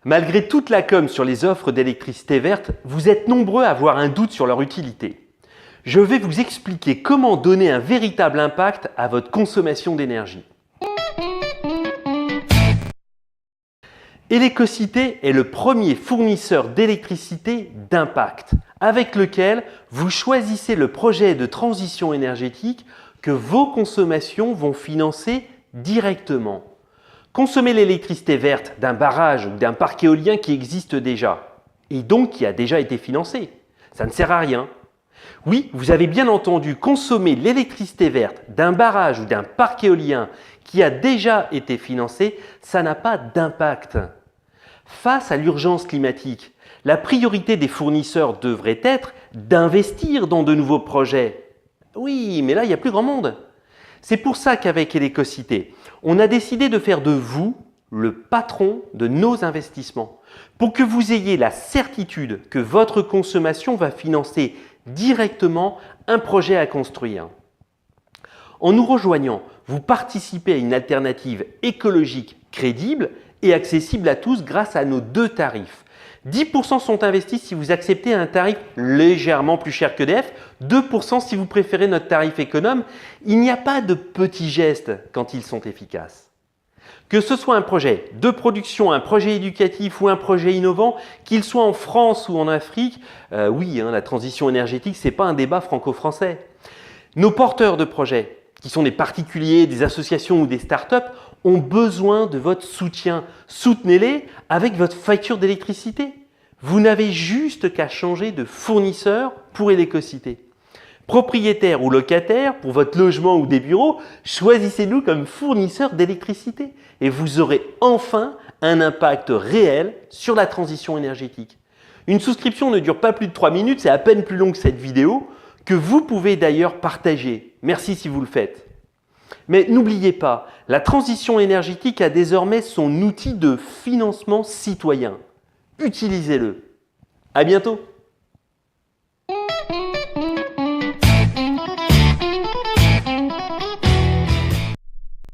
Malgré toute la com sur les offres d'électricité verte, vous êtes nombreux à avoir un doute sur leur utilité. Je vais vous expliquer comment donner un véritable impact à votre consommation d'énergie. Elecocité est le premier fournisseur d'électricité d'impact, avec lequel vous choisissez le projet de transition énergétique que vos consommations vont financer directement. Consommez l'électricité verte d'un barrage ou d'un parc éolien qui existe déjà, et donc qui a déjà été financé. Ça ne sert à rien. Oui, vous avez bien entendu, consommer l'électricité verte d'un barrage ou d'un parc éolien qui a déjà été financé, ça n'a pas d'impact. Face à l'urgence climatique, la priorité des fournisseurs devrait être d'investir dans de nouveaux projets. Oui, mais là, il n'y a plus grand monde. C'est pour ça qu'avec Elecocité, on a décidé de faire de vous le patron de nos investissements, pour que vous ayez la certitude que votre consommation va financer directement un projet à construire. En nous rejoignant, vous participez à une alternative écologique crédible et accessible à tous grâce à nos deux tarifs. 10% sont investis si vous acceptez un tarif légèrement plus cher qu'EDF, 2% si vous préférez notre tarif économe. Il n'y a pas de petits gestes quand ils sont efficaces. Que ce soit un projet de production, un projet éducatif ou un projet innovant, qu'il soit en France ou en Afrique, la transition énergétique, ce n'est pas un débat franco-français. Nos porteurs de projets, qui sont des particuliers, des associations ou des startups, ont besoin de votre soutien. Soutenez-les avec votre facture d'électricité. Vous n'avez juste qu'à changer de fournisseur pour Elecocité. Propriétaire ou locataire, pour votre logement ou des bureaux, choisissez-nous comme fournisseur d'électricité et vous aurez enfin un impact réel sur la transition énergétique. Une souscription ne dure pas plus de 3 minutes, c'est à peine plus long que cette vidéo, que vous pouvez d'ailleurs partager. Merci si vous le faites. Mais n'oubliez pas, la transition énergétique a désormais son outil de financement citoyen. Utilisez-le. À bientôt.